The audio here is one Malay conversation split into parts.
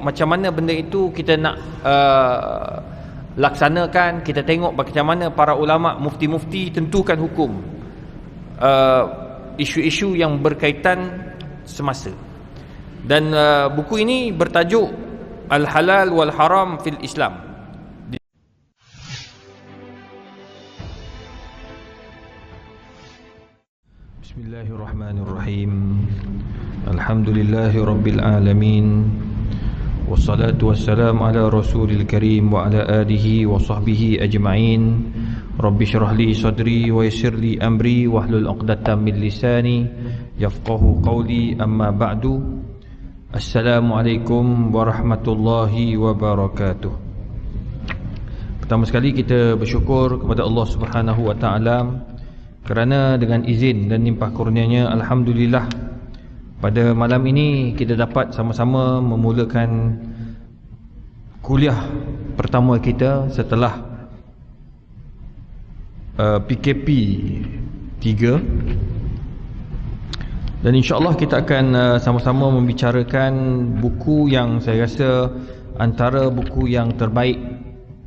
macam mana benda itu kita nak laksanakan. Kita tengok macam mana para ulama, mufti-mufti tentukan hukum isu-isu yang berkaitan semasa. Dan buku ini bertajuk Al-Halal wal Haram fil Islam. Bismillahirrahmanirrahim. Alhamdulillahi rabbil alamin. Wassalatu wassalamu ala rasulil karim wa ala alihi wa sahbihi ajma'in. Rabbi syrah li sadri wa yassir li amri wahlul 'uqdatam min lisani yafqahu qawli, amma ba'du. Assalamualaikum warahmatullahi wabarakatuh. Pertama sekali kita bersyukur kepada Allah Subhanahu wa taala kerana dengan izin dan limpah kurnianya, alhamdulillah, pada malam ini kita dapat sama-sama memulakan kuliah pertama kita setelah PKP 3. Dan insya-Allah kita akan sama-sama membicarakan buku yang saya rasa antara buku yang terbaik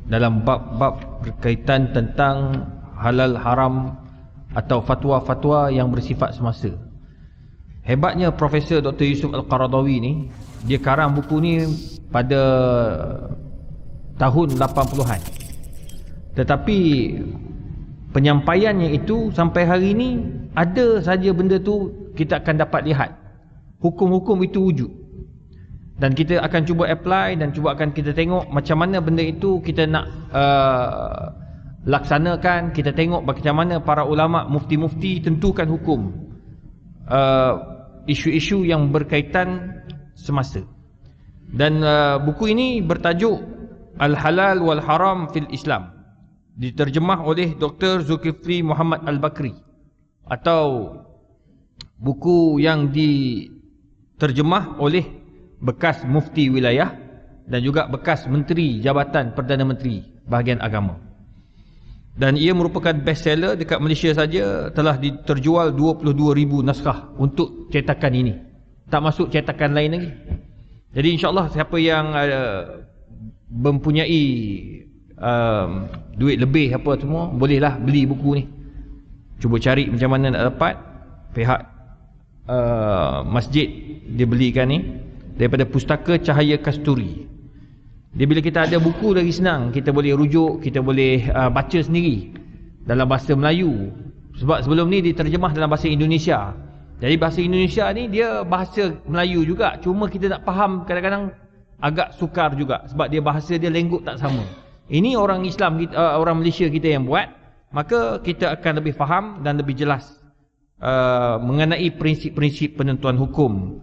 dalam bab-bab berkaitan tentang halal haram atau fatwa-fatwa yang bersifat semasa. Hebatnya Profesor Dr. Yusuf Al-Qaradawi ni, dia karang buku ni pada tahun 80-an. Tetapi penyampaiannya itu sampai hari ini ada saja benda tu kita akan dapat lihat. Hukum-hukum itu wujud. Dan kita akan cuba apply dan cuba akan kita tengok macam mana benda itu kita nak laksanakan. Kita tengok macam mana para ulama, mufti-mufti tentukan hukum isu-isu yang berkaitan semasa. Dan buku ini bertajuk Al-Halal wal Haram fil Islam, diterjemah oleh Dr. Zulkifli Muhammad Al-Bakri, atau buku yang diterjemah oleh bekas mufti wilayah dan juga bekas menteri Jabatan Perdana Menteri Bahagian Agama. Dan ia merupakan bestseller dekat Malaysia saja telah terjual 22,000 naskah untuk cetakan ini. Tak masuk cetakan lain lagi. Jadi insya-Allah siapa yang mempunyai duit lebih apa semua, bolehlah beli buku ni. Cuba cari macam mana nak dapat. Pihak masjid dia belikan ni daripada Pustaka Cahaya Kasturi. Dia bila kita ada buku lagi senang, kita boleh rujuk, kita boleh baca sendiri dalam bahasa Melayu. Sebab sebelum ni diterjemah dalam bahasa Indonesia. Jadi bahasa Indonesia ni dia bahasa Melayu juga, cuma kita nak faham kadang-kadang agak sukar juga sebab dia bahasa dia lengkuk tak sama. Ini orang Islam, orang Malaysia kita yang buat, maka kita akan lebih faham dan lebih jelas mengenai prinsip-prinsip penentuan hukum.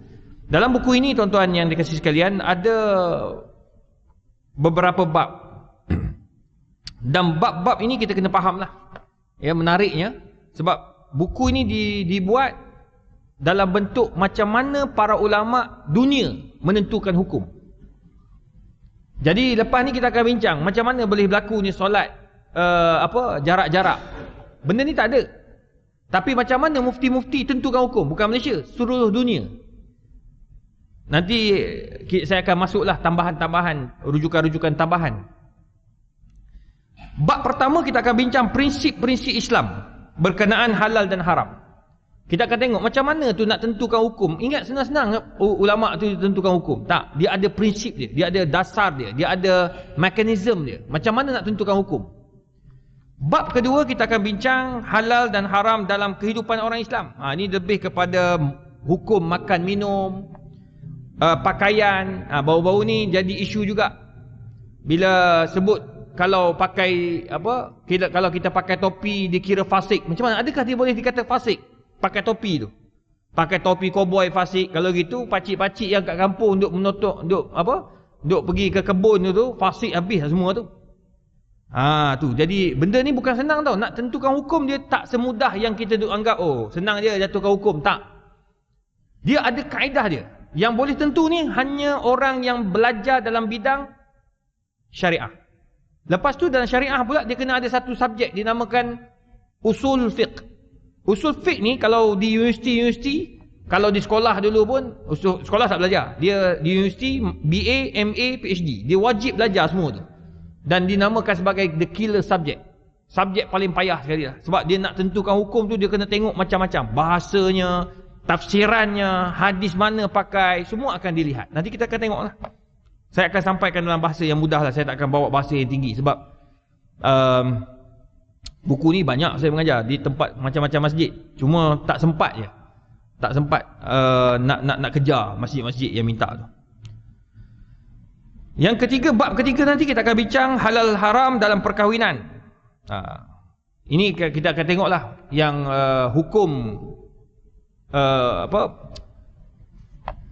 Dalam buku ini, tuan-tuan yang dikasihi sekalian, ada beberapa bab. Dan bab-bab ini kita kena faham lah. Ya, menariknya sebab buku ini dibuat dalam bentuk macam mana para ulama dunia menentukan hukum. Jadi lepas ni kita akan bincang macam mana boleh berlaku ni solat jarak-jarak. Benda ni tak ada. Tapi macam mana mufti-mufti tentukan hukum, bukan Malaysia, seluruh dunia. Nanti saya akan masuklah tambahan-tambahan, rujukan-rujukan tambahan. Bab pertama kita akan bincang prinsip-prinsip Islam berkenaan halal dan haram. Kita akan tengok macam mana tu nak tentukan hukum. Ingat senang-senang ulama tu tentukan hukum. Tak, dia ada prinsip dia, dia ada dasar dia, dia ada mekanisme dia. Macam mana nak tentukan hukum. Bab kedua kita akan bincang halal dan haram dalam kehidupan orang Islam. Ini lebih kepada hukum makan minum, pakaian. Baru-baru ni jadi isu juga. Bila sebut kalau pakai kalau kita pakai topi dikira fasik. Macam mana? Adakah dia boleh dikata fasik pakai topi tu? Pakai topi koboi fasik. Kalau gitu pakcik-pakcik yang kat kampung duk menotok, duk pergi ke kebun tu fasik habis semua tu. Tu. Jadi benda ni bukan senang tau. Nak tentukan hukum dia tak semudah yang kita duk anggap senang je jatuhkan hukum. Tak. Dia ada kaedah dia. Yang boleh tentu ni hanya orang yang belajar dalam bidang syariah. Lepas tu dalam syariah pula dia kena ada satu subjek dinamakan usul fiqh. Usul fiqh ni kalau di universiti-universiti Kalau di sekolah dulu pun, sekolah tak belajar. Dia di universiti, BA, MA, PhD. Dia wajib belajar semua tu. Dan dinamakan sebagai the killer subject. Subjek paling payah sekali lah. Sebab dia nak tentukan hukum tu, dia kena tengok macam-macam. Bahasanya, tafsirannya, hadis mana pakai, semua akan dilihat. Nanti kita akan tengok lah. Saya akan sampaikan dalam bahasa yang mudah lah. Saya tak akan bawa bahasa yang tinggi. Sebab buku ni banyak saya mengajar di tempat macam-macam masjid. Cuma tak sempat je. Tak sempat nak kejar masjid-masjid yang minta tu. Yang ketiga, bab ketiga nanti kita akan bincang halal haram dalam perkahwinan. Ini kita akan tengoklah yang hukum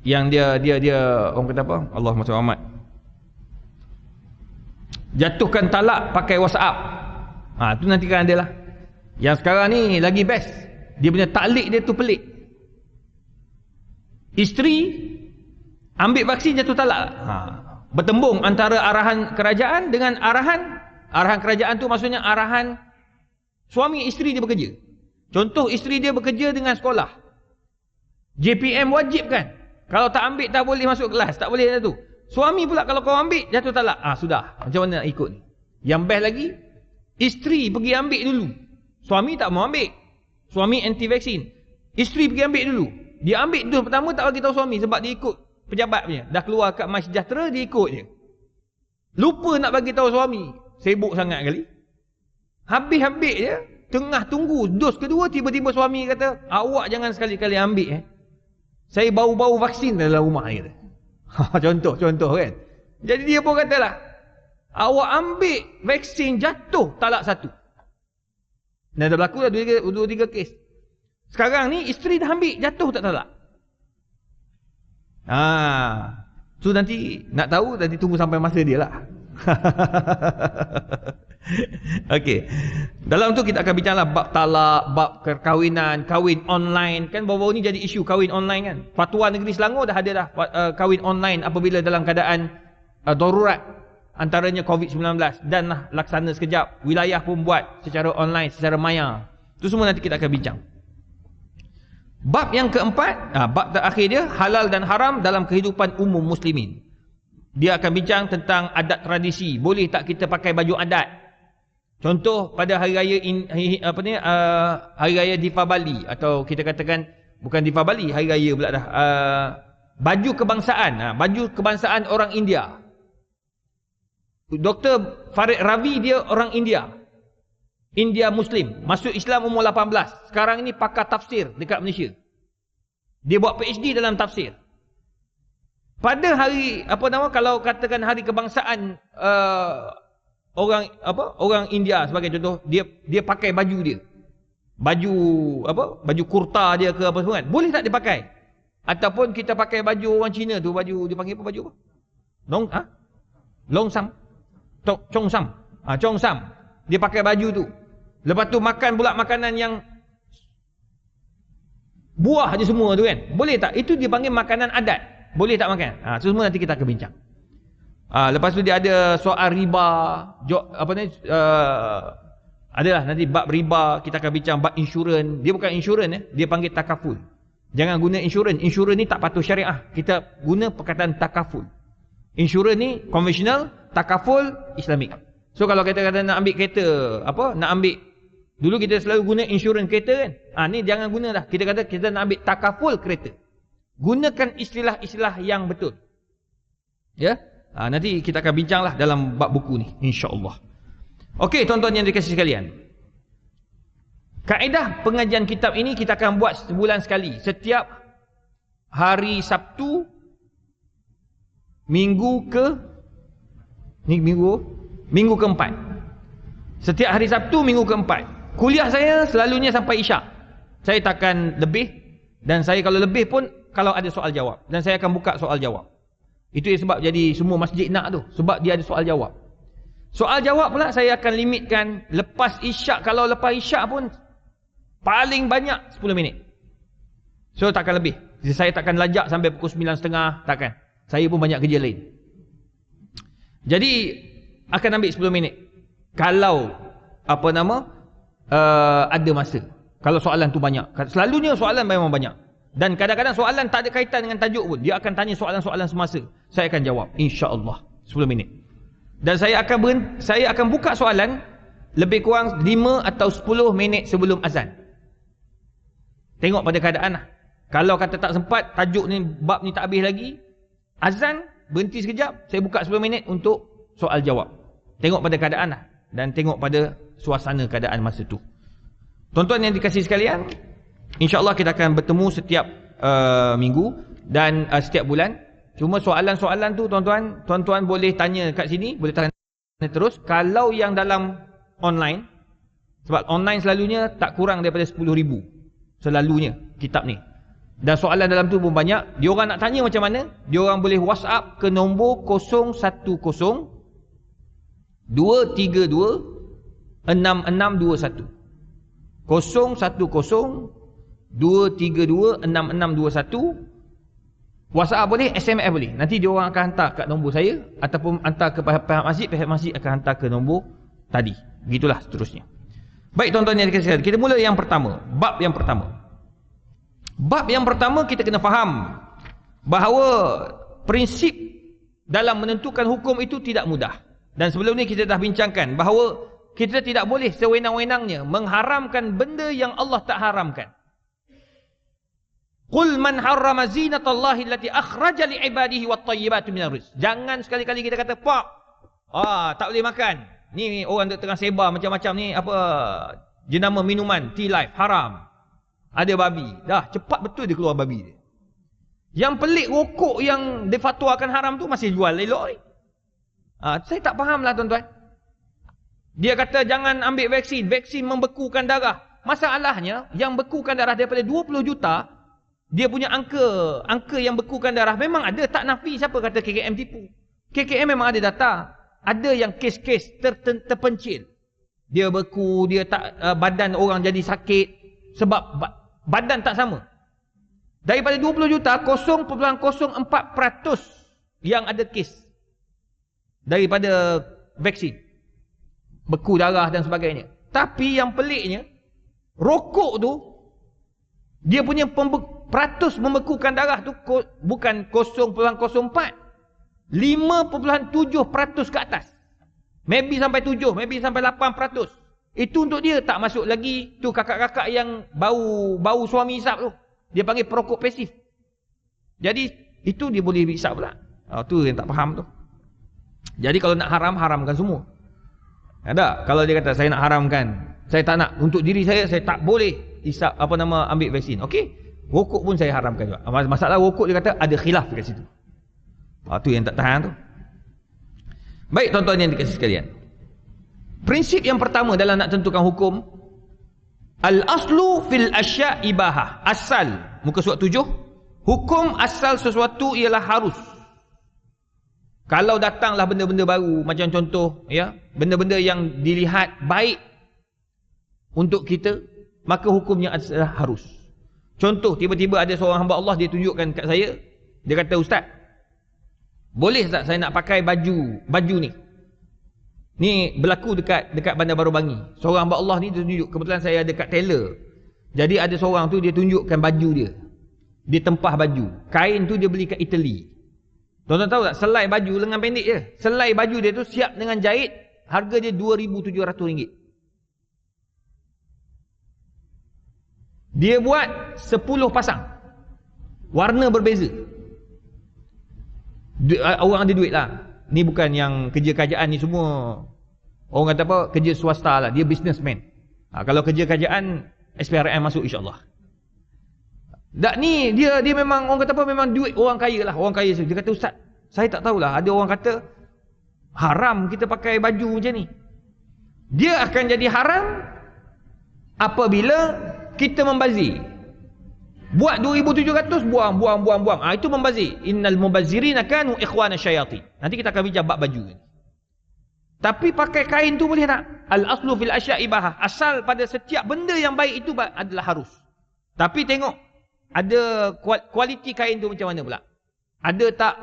yang dia orang kata apa? Allahumma salli Muhammad. Jatuhkan talak pakai WhatsApp. Tu nanti kan ada lah. Yang sekarang ni lagi best. Dia punya taklik dia tu pelik. Isteri ambil vaksin jatuh talak. Bertembung antara arahan kerajaan dengan arahan kerajaan tu maksudnya arahan suami isteri dia bekerja. Contoh isteri dia bekerja dengan sekolah. JPM wajib kan? Kalau tak ambil tak boleh masuk kelas, tak boleh tu. Suami pula kalau kau ambil jatuh talak. Sudah. Macam mana nak ikut ni? Yang best lagi, isteri pergi ambil dulu. Suami tak mau ambil. Suami anti vaksin. Isteri pergi ambil dulu. Dia ambil dulu pertama tak bagi tahu suami sebab dia ikut pejabat punya. Dah keluar kat MySejahtera dia ikut je. Lupa nak bagi tahu suami. Sibuk sangat kali. Habis-habis je, tengah tunggu dos kedua tiba-tiba suami kata, "Awak jangan sekali-kali ambil Saya bau-bau vaksin dalam rumah," dia kata. Contoh kan. Jadi dia pun katalah, "Awak ambil vaksin jatuh talak satu." Dan dah berlaku dah 2-3 kes. Sekarang ni isteri dah ambil jatuh tak talak. So nanti nak tahu nanti tunggu sampai masa dia lah. Okey. Dalam tu kita akan bincanglah bab talak, bab perkahwinan, kahwin online. Kan baru-baru ni jadi isu kahwin online kan. Fatwa Negeri Selangor dah ada dah kahwin online apabila dalam keadaan darurat, antaranya COVID-19 dan laksana sekejap. Wilayah pun buat secara online, secara maya. Itu semua nanti kita akan bincang. Bab yang keempat, bab terakhir dia, halal dan haram dalam kehidupan umum muslimin. Dia akan bincang tentang adat tradisi. Boleh tak kita pakai baju adat? Contoh pada hari raya hari raya Deepavali, atau kita katakan bukan Deepavali, hari raya pula dah. Baju kebangsaan, baju kebangsaan orang India. Dr. Farid Ravi dia orang India. India Muslim, masuk Islam umur 18. Sekarang ini pakar tafsir dekat Malaysia. Dia buat PhD dalam tafsir. Pada hari kalau katakan hari kebangsaan orang India sebagai contoh, dia pakai baju dia. Baju kurta dia ke apa semua kan. Boleh tak dia pakai? Ataupun kita pakai baju orang Cina tu, baju dia panggil apa baju apa? Longsam. Chongsam. Chongsam. Dia pakai baju tu. Lepas tu makan pula makanan yang buah je semua tu kan. Boleh tak? Itu dipanggil makanan adat. Boleh tak makan? Semua nanti kita akan bincang. Lepas tu dia ada soal riba, adalah nanti bab riba, kita akan bincang bab insurans. Dia bukan insurans dia panggil takaful. Jangan guna insurans. Insurans ni tak patuh syariah. Kita guna perkataan takaful. Insurans ni konvensional, takaful Islamik. So kalau kita kata nak ambil kereta, dulu kita selalu guna insurans kereta kan. Ni jangan guna dah. Kita kata kita nak ambil takaful kereta. Gunakan istilah-istilah yang betul. Ya. Nanti kita akan bincanglah dalam bab buku ni, insya-Allah. Okey, tuan-tuan yang dikasihi sekalian. Kaedah pengajian kitab ini kita akan buat sebulan sekali. Setiap hari Sabtu minggu keempat. Setiap hari Sabtu minggu keempat. Kuliah saya selalunya sampai Isyak. Saya takkan lebih, dan saya kalau lebih pun kalau ada soal jawab, dan saya akan buka soal jawab. Itu sebab jadi semua masjid nak tu, sebab dia ada soal jawab. Soal jawab pula saya akan limitkan lepas Isyak. Kalau lepas Isyak pun paling banyak 10 minit. So takkan lebih. Saya takkan lajak sampai pukul 9.30, takkan. Saya pun banyak kerja lain. Jadi akan ambil 10 minit. Kalau ada masa. Kalau soalan tu banyak. Selalunya soalan memang banyak. Dan kadang-kadang soalan tak ada kaitan dengan tajuk pun. Dia akan tanya soalan-soalan semasa. Saya akan jawab. InsyaAllah. 10 minit. Dan saya akan buka soalan lebih kurang 5 atau 10 minit sebelum azan. Tengok pada keadaan lah. Kalau kata tak sempat, tajuk ni, bab ni tak habis lagi, azan, berhenti sekejap, saya buka 10 minit untuk soal jawab. Tengok pada keadaan lah. Dan tengok pada suasana keadaan masa tu. Tuan-tuan yang dikasihi sekalian, InsyaAllah kita akan bertemu setiap minggu dan setiap bulan. Cuma soalan-soalan tu tuan-tuan boleh tanya kat sini, boleh tanya terus. Kalau yang dalam online, sebab online selalunya tak kurang daripada 10,000 selalunya kitab ni. Dan soalan dalam tu pun banyak. Diorang nak tanya macam mana, diorang boleh WhatsApp ke nombor 010 232 6621. 010 232 6621. WhatsApp boleh, SMS boleh. Nanti diorang akan hantar kat nombor saya ataupun hantar ke pihak masjid, pihak masjid akan hantar ke nombor tadi. Begitulah seterusnya. Baik tuan-tuan yang dikasihi sekalian, kita mula yang pertama, bab yang pertama. Bab yang pertama kita kena faham bahawa prinsip dalam menentukan hukum itu tidak mudah. Dan sebelum ni kita dah bincangkan bahawa kita tidak boleh sewenang-wenangnya mengharamkan benda yang Allah tak haramkan. Qul man harrama zinatallahi allati akhraja li ibadihi wat tayyibati minar rizq. Jangan sekali-kali kita kata, "Pak, tak boleh makan. Ni orang tengah sebar macam-macam ni apa jenama minuman, tea life haram. Ada babi." Dah cepat betul dia keluar babi dia. Yang pelik rokok yang difatwakan haram tu masih jual elok ni. Saya tak faham lah tuan-tuan. Dia kata jangan ambil vaksin, vaksin membekukan darah. Masalahnya yang bekukan darah daripada 20 juta, dia punya angka yang bekukan darah memang ada, tak nafi siapa kata KKM tipu. KKM memang ada data. Ada yang kes-kes terpencil. Dia beku, dia tak badan orang jadi sakit sebab badan tak sama. Daripada 20 juta, 0.04% yang ada kes daripada vaksin, beku darah dan sebagainya. Tapi yang peliknya, rokok tu dia punya peratus membekukan darah tu bukan 0.04, 5.7% ke atas. Maybe sampai 7, maybe sampai 8%. Itu untuk dia tak masuk lagi tu kakak-kakak yang bau suami hisap tu. Dia panggil perokok pasif. Jadi itu dia boleh hisap pula. Tu yang tak faham tu. Jadi kalau nak haramkan semua. Ada kalau dia kata saya nak haramkan, saya tak nak untuk diri saya tak boleh hisap ambil vaksin. Okey. Rokok pun saya haramkan juga. Masalah rokok dia kata ada khilaf dekat situ. Tu yang tak tahan tu. Baik tuan-tuan yang dikasihi sekalian. Prinsip yang pertama dalam nak tentukan hukum, al-aslu fil asya' ibahah. Asal, muka surat 7, hukum asal sesuatu ialah harus. Kalau datanglah benda-benda baru, macam contoh, ya, benda-benda yang dilihat baik untuk kita, maka hukumnya adalah harus. Contoh, tiba-tiba ada seorang hamba Allah, dia tunjukkan kat saya, dia kata, "Ustaz, boleh tak saya nak pakai baju ni? Ni berlaku dekat Bandar Baru Bangi. Seorang hamba Allah ni dia tunjuk, kebetulan saya ada kat tailor. Jadi ada seorang tu dia tunjukkan baju dia. Dia tempah baju. Kain tu dia beli kat Italy. Tuan-tuan tahu tak, selai baju lengan pendek je. Selai baju dia tu siap dengan jahit, harga dia RM2,700. Dia buat 10 pasang. Warna berbeza. Orang ada duit lah. Ni bukan yang kerja kerajaan ni semua. Orang kata apa, kerja swasta lah. Dia businessman. Kalau kerja kerajaan, SPRM masuk insyaAllah. Tak ni, dia memang, orang kata apa, memang duit orang kaya lah. Orang kaya. Dia kata, "Ustaz, saya tak tahulah. Ada orang kata, haram kita pakai baju macam ni." Dia akan jadi haram apabila kita membazir. Buat 2,700, buang. Itu membazir. Innal mubazzirina kanu ikhwana syayatin. Nanti kita akan bincang bab baju ni. Tapi pakai kain tu boleh tak? Al-aslu fil asya' ibahah. Asal pada setiap benda yang baik itu adalah harus. Tapi tengok, ada kualiti kain tu macam mana pula? Ada tak,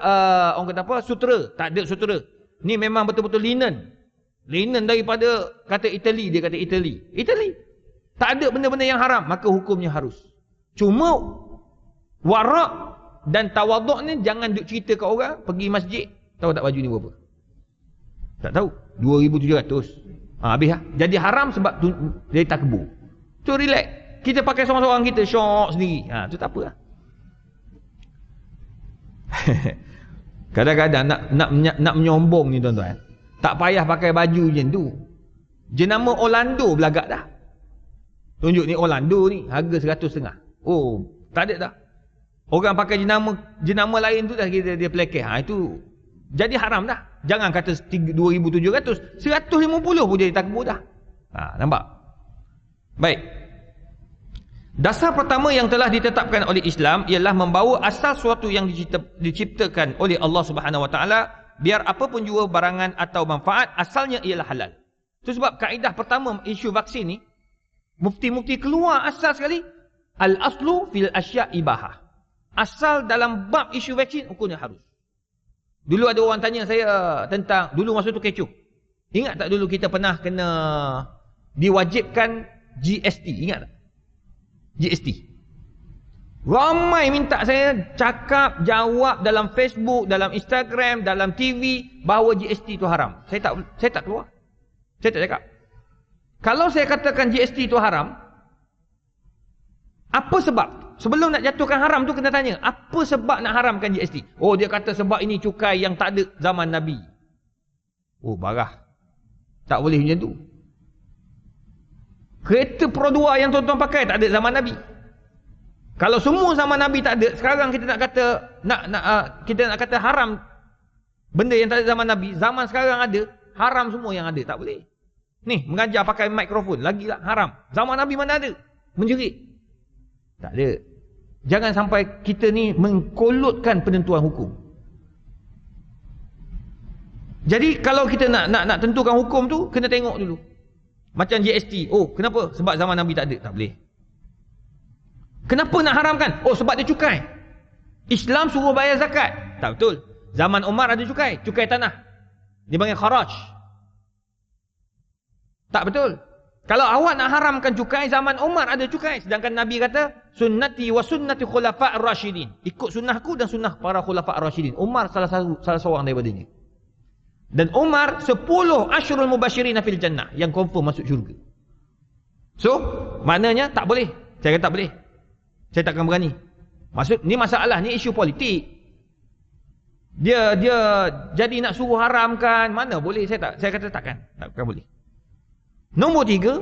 orang kata apa, sutera? Tak ada sutera. Ni memang betul-betul linen. Linen daripada, kata Italy, dia kata Italy. Tak ada benda-benda yang haram, maka hukumnya harus. Cuma Warak dan tawaduk ni jangan duk cerita kat orang, pergi masjid, tahu tak baju ni berapa? Tak tahu. 2,700. Habis lah. Jadi haram sebab tu dia takbur. Tu relax. Kita pakai seorang-seorang kita syok sendiri. Tu tak apa lah. Kadang-kadang nak menyombong ni tuan-tuan. Tak payah pakai baju macam tu. Jenama Orlando belagak dah. Tunjuk ni Orlando ni, harga 100.5. Oh, tak ada dah. Orang pakai jenama lain tu dah dia pelekeh. Itu jadi haram dah. Jangan kata 2,700, 150 pun jadi takbur dah. Nampak? Baik. Dasar pertama yang telah ditetapkan oleh Islam ialah membawa asal sesuatu yang diciptakan oleh Allah Subhanahu Wa Taala, biar apapun jua barangan atau manfaat, asalnya ialah halal. Itu sebab kaedah pertama isu vaksin ni, mufti-mufti keluar asal sekali, al-aslu fil asya' ibahah. Asal dalam bab isu vaksin hukumnya harus. Dulu ada orang tanya saya tentang, dulu masa tu kecoh. Ingat tak dulu kita pernah kena diwajibkan GST, ingat tak? GST. Ramai minta saya cakap, jawab dalam Facebook, dalam Instagram, dalam TV bahawa GST itu haram. Saya tak keluar. Saya tak cakap. Kalau saya katakan GST itu haram, apa sebab? Sebelum nak jatuhkan haram tu kena tanya, apa sebab nak haramkan GST? Oh, dia kata sebab ini cukai yang tak ada zaman Nabi. Oh, barah. Tak boleh macam tu. Kereta Pro 2 yang tuan-tuan pakai tak ada zaman Nabi. Kalau semua zaman Nabi tak ada, sekarang kita nak kata kita nak kata haram benda yang tak ada zaman Nabi, zaman sekarang ada, haram semua yang ada, tak boleh. Ni mengajar pakai mikrofon, lagilah haram. Zaman Nabi mana ada? Menjerit. Tak ada. Jangan sampai kita ni mengkolotkan penentuan hukum. Jadi kalau kita nak tentukan hukum tu, kena tengok dulu. Macam GST. Oh, kenapa? Sebab zaman Nabi tak ada. Tak boleh. Kenapa nak haramkan? Oh, sebab dia cukai. Islam suruh bayar zakat. Tak betul. Zaman Umar ada cukai. Cukai tanah. Dia panggil kharaj. Tak betul. Kalau awak nak haramkan cukai, zaman Umar ada cukai. Sedangkan Nabi kata, sunnati wa sunnati khulafa' ar-rasyidin. Ikut sunnahku dan sunnah para khulafa' ar-rasyidin. Umar salah seorang daripadanya. Dan Umar 10 Asyrul Mubasyirin fil Jannah yang confirm masuk syurga. So, maknanya tak boleh. Saya kata tak boleh. Saya takkan berani. Maksud ni masalah ni isu politik. Dia jadi nak suruh haramkan, mana boleh? Saya kata takkan boleh. Nombor 3,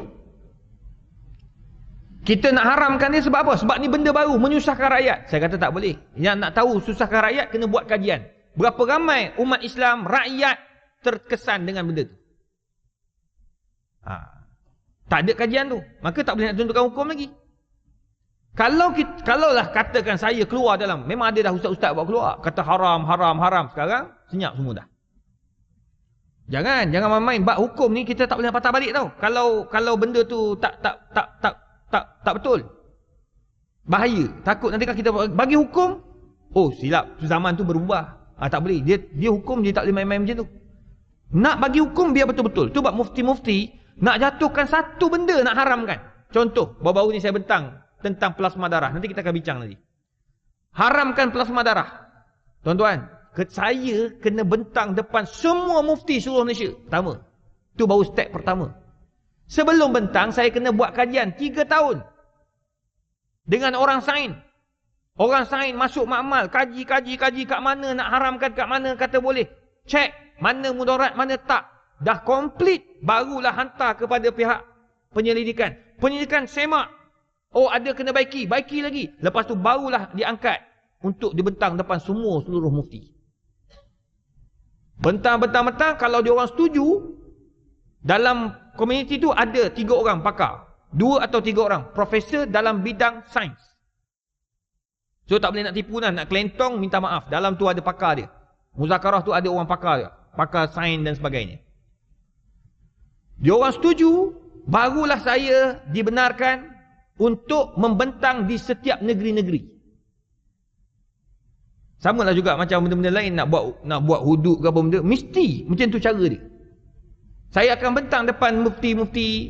kita nak haramkan ni sebab apa? Sebab ni benda baru, menyusahkan rakyat. Saya kata tak boleh. Yang nak tahu susahkan rakyat, kena buat kajian. Berapa ramai umat Islam, rakyat terkesan dengan benda tu. Tak ada kajian tu, maka tak boleh nak tentukan hukum lagi. Kalaulah katakan saya keluar dalam, memang ada dah ustaz-ustaz buat keluar, kata haram. Sekarang senyap semua dah. Jangan main-main. Bab hukum ni kita tak boleh patah balik tau. Kalau benda tu tak betul, bahaya. Takut nanti kalau kita bagi hukum, oh silap, zaman tu berubah. Tak boleh. Dia hukum, dia tak boleh main-main macam tu. Nak bagi hukum biar betul-betul. Tu bab mufti-mufti nak jatuhkan satu benda nak haramkan. Contoh, baru-baru ni saya bentang tentang plasma darah. Nanti kita akan bincang nanti. Haramkan plasma darah. Tuan-tuan, saya kena bentang depan semua mufti seluruh Malaysia. Pertama. Tu baru step pertama. Sebelum bentang, saya kena buat kajian 3 tahun. Dengan orang sains. Orang sains masuk makmal, kaji kat mana nak haramkan, kat mana kata boleh. Cek mana mudarat, mana tak. Dah komplit, barulah hantar kepada pihak penyelidikan. Penyelidikan semak. Oh, ada kena baiki lagi. Lepas tu barulah diangkat untuk dibentang depan seluruh mufti. Bentang, kalau dia orang setuju, dalam komuniti tu ada 3 orang pakar. 2 atau 3 orang profesor dalam bidang sains. So tak boleh nak tipu nak kelentong, minta maaf. Dalam tu ada pakar dia. Muzakarah tu ada orang pakar dia. Pakar sains dan sebagainya. Dia orang setuju, barulah saya dibenarkan untuk membentang di setiap negeri-negeri. Samalah juga macam benda-benda lain, nak buat hudud ke apa benda, mesti macam tu cara dia. Saya akan bentang depan mufti-mufti,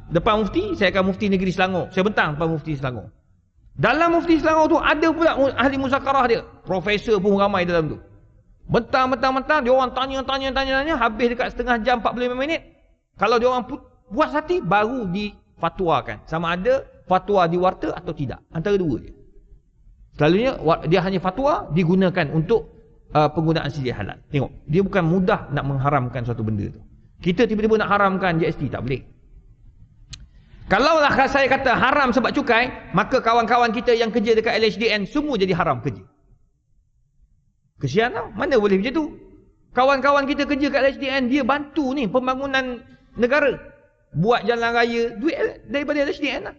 depan mufti, saya akan mufti negeri Selangor. Saya bentang depan mufti Selangor. Dalam Mufti Selangor tu ada pula ahli muzakarah dia. Profesor pun ramai dalam tu. Mentang-mentang dia orang tanya, habis dekat setengah jam 45 minit. Kalau dia orang puas hati, baru difatwakan. Sama ada fatwa di warta atau tidak. Antara dua je. Selalunya dia hanya fatwa digunakan untuk penggunaan sijil halal. Tengok, dia bukan mudah nak mengharamkan suatu benda tu. Kita tiba-tiba nak haramkan GST, tak boleh. Kalaulah saya kata haram sebab cukai, maka kawan-kawan kita yang kerja dekat LHDN semua jadi haram kerja. Kesian tau, mana boleh macam tu. Kawan-kawan kita kerja kat LHDN, dia bantu ni pembangunan negara. Buat jalan raya, duit daripada LHDN lah.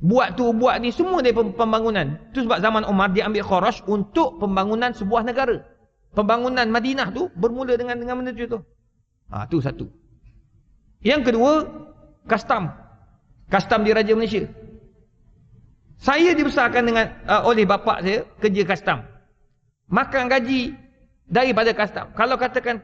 Buat tu, buat ni, semua dari pembangunan. Tu sebab zaman Umar dia ambil kharaj untuk pembangunan sebuah negara. Pembangunan Madinah tu bermula dengan benda tu. Tu satu. Yang kedua, Kastam di Raja Malaysia. Saya dibesarkan oleh bapa saya kerja kastam. Makan gaji daripada kastam. Kalau katakan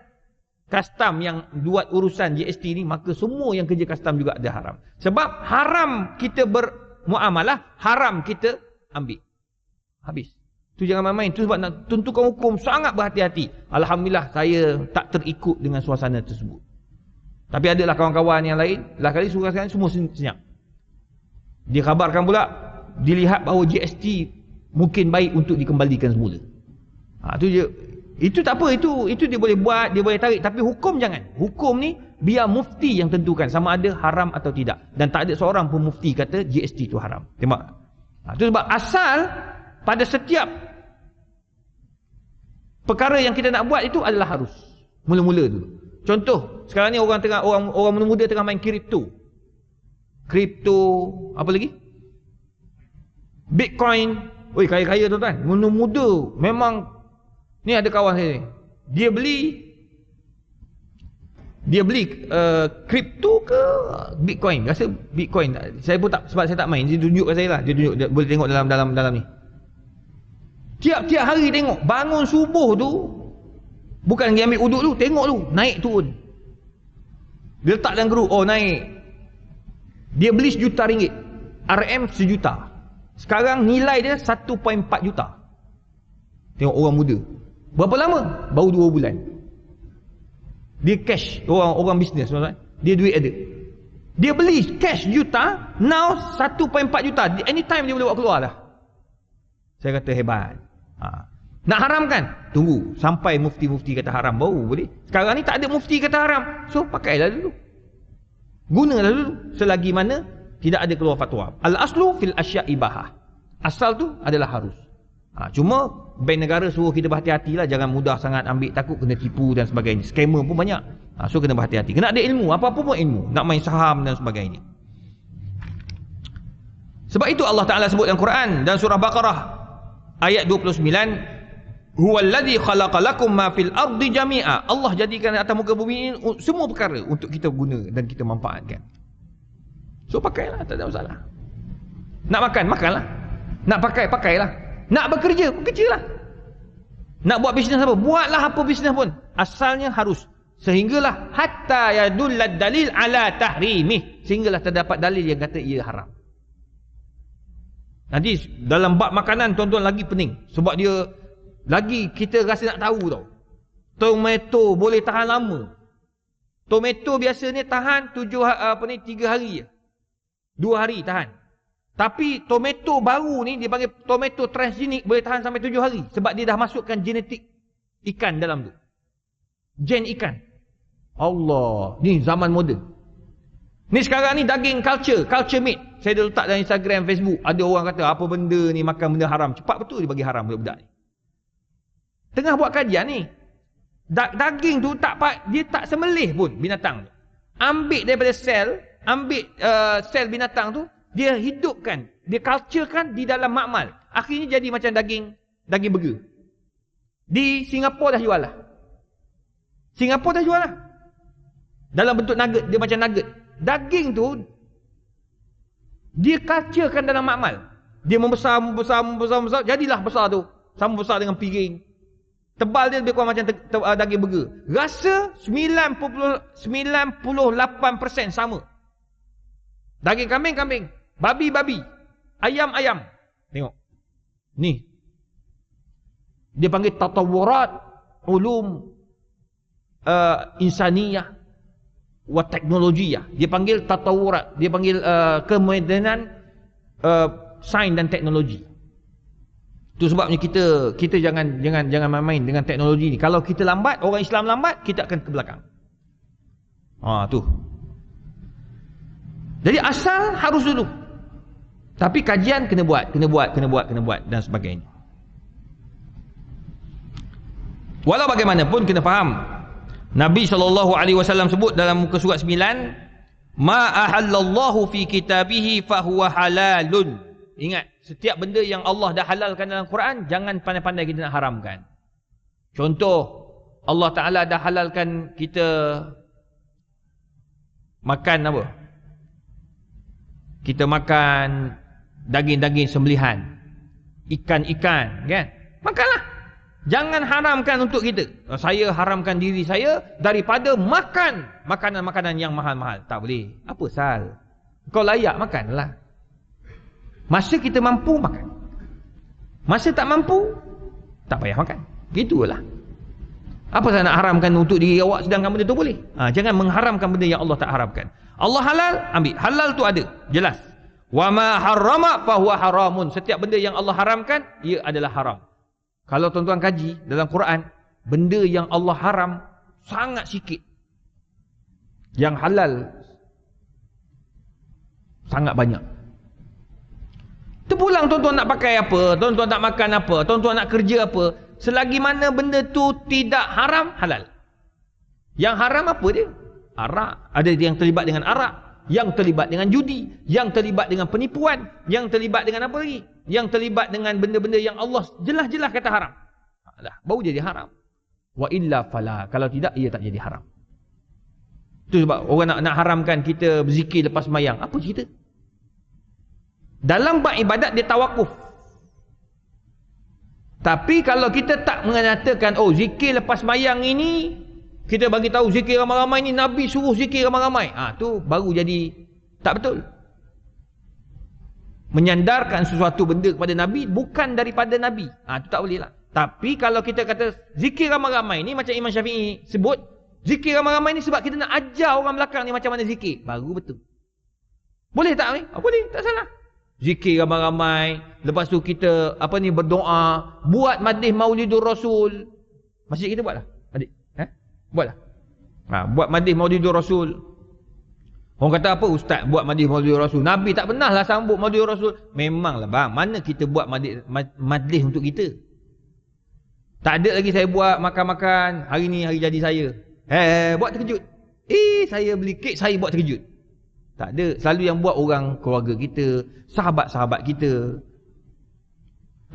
kastam yang buat urusan GST ni, maka semua yang kerja kastam juga ada haram. Sebab haram kita bermuamalah, haram kita ambil. Habis. Tu jangan main-main. Tu sebab nak tentukan hukum sangat berhati-hati. Alhamdulillah saya tak terikut dengan suasana tersebut. Tapi adalah kawan-kawan yang lain, lah kali surat sekarang semua senyap. Dia khabarkan pula, dilihat bahawa GST mungkin baik untuk dikembalikan semula. Tu je. Itu tak apa, itu dia boleh buat, dia boleh tarik. Tapi hukum jangan. Hukum ni biar mufti yang tentukan sama ada haram atau tidak. Dan tak ada seorang pun mufti kata GST itu haram. Tengok. Itu sebab asal pada setiap perkara yang kita nak buat itu adalah harus. Mula-mula dulu. Contoh, sekarang ni orang muda tengah main kripto. Apa lagi? Bitcoin. Oi, kaya-kaya tuan-tuan. Muda-muda memang. Ni ada kawan saya ni. Dia beli kripto ke Bitcoin. Rasa Bitcoin. Saya pun tak, sebab saya tak main. Dia tunjuk kat saya lah. Dia tunjuk, dia boleh tengok dalam ni. Tiap-tiap hari tengok. Bangun subuh tu, bukan dia ambil uduk tu, tengok tu, naik turun. Dia letak dalam grup, naik. Dia beli RM1 juta. RM RM1 juta. Sekarang nilai dia 1.4 juta. Tengok orang muda. Berapa lama? Baru 2 bulan. Dia cash. Orang bisnes. Dia duit ada. Dia beli cash juta. Now 1.4 juta. Anytime dia boleh buat keluar dah. Saya kata hebat. Nak haramkan? Tunggu. Sampai mufti-mufti kata haram baru boleh. Sekarang ni tak ada mufti kata haram. So pakailah dulu. Gunalah dulu. Selagi mana tidak ada keluar fatwa. Al-aslu fil asya' ibahah. Asal tu adalah harus. Cuma bank negara suruh kita berhati-hatilah. Jangan mudah sangat ambil, takut kena tipu dan sebagainya. Scammer pun banyak. So kena berhati-hati. Kena ada ilmu. Apa-apa pun ilmu. Nak main saham dan sebagainya. Sebab itu Allah Ta'ala sebut dalam Quran. Dan surah Baqarah ayat 29. Huwallazi khalaqalakum ma fil ardi jami'a. Allah jadikan atas muka bumi ini semua perkara untuk kita guna dan kita manfaatkan. So pakailah, tak ada masalah. Nak makan, makanlah. Nak pakai, pakailah. Nak bekerja, bekerjalah. Nak buat bisnes apa? Buatlah apa bisnes pun. Asalnya harus. Sehinggalah hatta yadullad dalil ala tahrimih. Sehinggalah terdapat dalil yang kata ia haram. Nanti dalam bab makanan tuan-tuan lagi pening. Sebab dia lagi kita rasa nak tahu tau. Tomato boleh tahan lama. Tomato biasanya tahan 3 hari je. 2 hari tahan. Tapi tomato baru ni dia panggil tomato transgenic boleh tahan sampai 7 hari. Sebab dia dah masukkan genetik ikan dalam tu. Gen ikan. Allah. Ni zaman moden. Ni sekarang ni daging culture meat. Saya dah letak dalam Instagram, Facebook. Ada orang kata apa benda ni makan benda haram. Cepat betul dia bagi haram budak-budak ni. Tengah buat kajian ni. Daging tu dia tak sembelih pun binatang tu. Ambil daripada sel binatang tu, dia hidupkan, dia culturekan di dalam makmal. Akhirnya jadi macam daging burger. Di Singapura dah jual lah. Dalam bentuk nugget, dia macam nugget. Daging tu dia culturekan dalam makmal. Dia membesar, jadilah besar tu. Sama besar dengan piring. Tebal dia lebih kurang macam daging burger. Rasa 98% sama. Daging kambing, babi, ayam. Tengok. Ni. Dia panggil tatawurat ulum insaniyah wa teknologiyah. Dia panggil tatawurat. Dia panggil kemodenan sains dan teknologi. Itu sebabnya kita jangan main-main dengan teknologi ni. Kalau kita lambat, orang Islam lambat, kita akan ke belakang. Tu. Jadi asal harus dulu. Tapi kajian kena buat dan sebagainya. Walau bagaimanapun kena faham. Nabi SAW sebut dalam muka surat 9, ma ahallallahu fi kitabihi fahuwa halalun. Ingat, setiap benda yang Allah dah halalkan dalam Quran, jangan pandai-pandai kita nak haramkan. Contoh, Allah Ta'ala dah halalkan kita makan apa? Kita makan daging-daging sembelihan, ikan-ikan, kan? Makanlah. Jangan haramkan untuk kita. Saya haramkan diri saya daripada makan makanan-makanan yang mahal-mahal. Tak boleh. Apa sal? Kau layak makanlah. Masa kita mampu, makan. Masa tak mampu, tak payah makan. Gitulah. Apa saya nak haramkan untuk diri awak sedangkan benda tu boleh? Jangan mengharamkan benda yang Allah tak haramkan. Allah halal, ambil. Halal tu ada. Jelas. Wa ma harrama fahuwa haramun. Setiap benda yang Allah haramkan, ia adalah haram. Kalau tuan-tuan kaji dalam Quran, benda yang Allah haram sangat sikit. Yang halal sangat banyak. Terpulang tuan-tuan nak pakai apa, tuan-tuan nak makan apa, tuan-tuan nak kerja apa, selagi mana benda tu tidak haram, halal. Yang haram apa dia? Arak. Ada yang terlibat dengan arak, yang terlibat dengan judi, yang terlibat dengan penipuan, yang terlibat dengan apa lagi? Yang terlibat dengan benda-benda yang Allah jelas-jelas kata haram. Baru jadi haram. Wa illa fala. Kalau tidak, ia tak jadi haram. Itu sebab orang nak haramkan kita berzikir lepas sembahyang. Apa cerita? Dalam bab ibadat dia tawakuf. Tapi kalau kita tak mengatakan, oh zikir lepas sembahyang ini, kita bagi tahu zikir ramai-ramai ni Nabi suruh zikir ramai-ramai. Tu baru jadi tak betul. Menyandarkan sesuatu benda kepada Nabi bukan daripada Nabi. Itu tak boleh lah. Tapi kalau kita kata zikir ramai-ramai ni macam Imam Syafi'i sebut, zikir ramai-ramai ni sebab kita nak ajar orang belakang ni macam mana zikir. Baru betul. Boleh tak ni? Boleh, tak salah. Zikir ramai-ramai, lepas tu kita berdoa, buat majlis Maulidur Rasul. Masjid kita buatlah. Adik, buatlah. Buat majlis Maulidur Rasul. Orang kata apa ustaz buat majlis Maulidur Rasul? Nabi tak pernah lah sambut Maulidur Rasul. Memanglah bang, mana kita buat majlis untuk kita? Tak ada lagi saya buat makan-makan, hari ni hari jadi saya. Buat terkejut. Saya beli kek, saya buat terkejut. Tak ada. Selalu yang buat orang keluarga kita, sahabat-sahabat kita.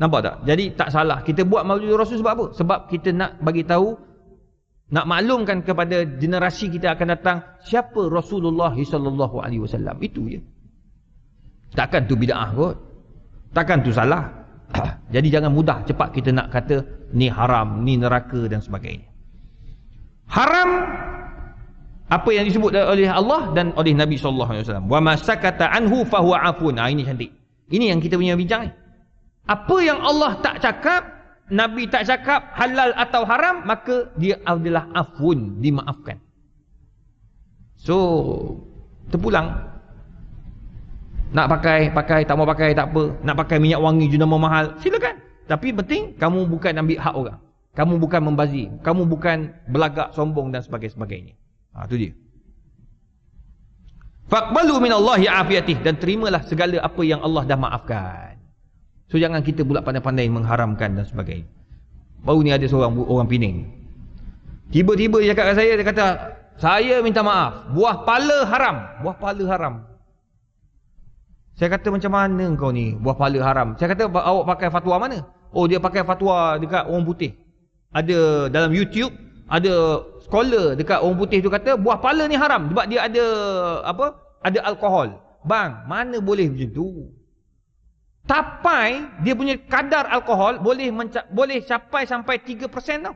Nampak tak? Jadi tak salah. Kita buat Maulidur Rasul sebab apa? Sebab kita nak bagi tahu, nak maklumkan kepada generasi kita akan datang siapa Rasulullah SAW. Itu je. Takkan tu bid'ah kot. Takkan tu salah. Jadi jangan mudah cepat kita nak kata ni haram, ni neraka dan sebagainya. Haram apa yang disebut oleh Allah dan oleh Nabi SAW. Wa ma sakata anhu fahuwa afun. Ini cantik. Ini yang kita punya bincang ni. Apa yang Allah tak cakap, Nabi tak cakap halal atau haram, maka dia adalah afun, dimaafkan. So terpulang. Nak pakai, tak mau pakai tak apa. Nak pakai minyak wangi jenama mahal, silakan. Tapi penting kamu bukan ambil hak orang. Kamu bukan membazir, kamu bukan belagak, sombong dan sebagainya. Itu dia. Faqbalu minallahi afiyatih, dan terimalah segala apa yang Allah dah maafkan. So jangan kita pula pandai-pandai mengharamkan dan sebagainya. Baru ni ada seorang orang Pening. Tiba-tiba dia cakap kat saya, dia kata, saya minta maaf, buah pala haram. Buah pala haram. Saya kata macam mana kau ni, buah pala haram? Saya kata awak pakai fatwa mana? Oh dia pakai fatwa dekat orang putih. Ada dalam YouTube, ada scholar dekat orang putih tu kata buah pala ni haram sebab dia ada apa? Ada alkohol. Bang, mana boleh macam tu? Tapai dia punya kadar alkohol boleh capai sampai 3% tau.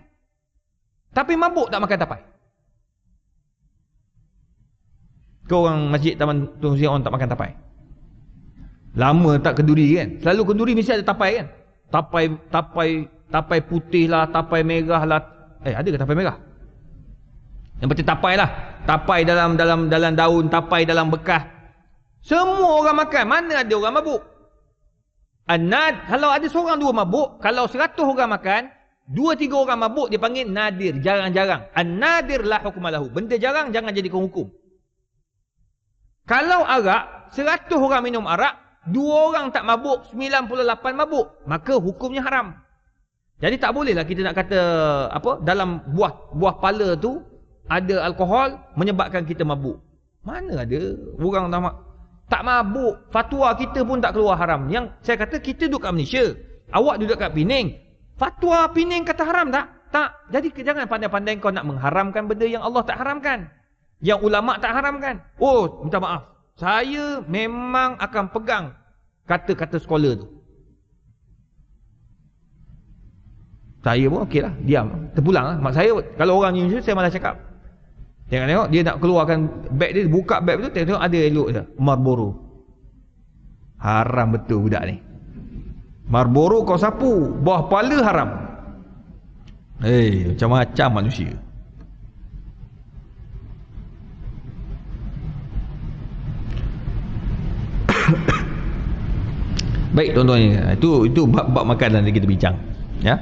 Tapi mabuk tak makan tapai. Kau orang masjid Taman Tun Sri On tak makan tapai. Lama tak kenduri kan. Selalu kenduri mesti ada tapai kan. Tapai putih lah, tapai merah lah. Ada ke tapai merah? Yang penting tapai lah. Tapai dalam daun, tapai dalam bekas. Semua orang makan. Mana ada orang mabuk? Kalau ada seorang dua mabuk, kalau 100 orang makan, 2-3 orang mabuk dia panggil nadir, jarang-jarang. An-nadir la hukma lahu. Benda jarang jangan jadikan hukum. Kalau arak, 100 orang minum arak, 2 orang tak mabuk, 98 mabuk, maka hukumnya haram. Jadi tak bolehlah kita nak kata apa dalam buah pala tu ada alkohol menyebabkan kita mabuk. Mana ada orang tak mabuk, fatwa kita pun tak keluar haram. Yang saya kata kita duduk kat Malaysia, awak duduk kat Penang. Fatwa Penang kata haram tak? Tak. Jadi jangan pandai-pandai kau nak mengharamkan benda yang Allah tak haramkan. Yang ulama tak haramkan. Oh, minta maaf. Saya memang akan pegang kata-kata sekolah tu. Saya pun okey lah, diam. Terpulang lah. Mak saya, kalau orang Indonesia saya malah cakap. Tengok dia nak keluarkan beg dia, buka beg tu, tengok ada elok dia. Marlboro. Haram betul budak ni. Marlboro kau sapu, buah pala haram. Macam-macam manusia. Baik tuan-tuan, itu bab makanan yang kita bincang, ya.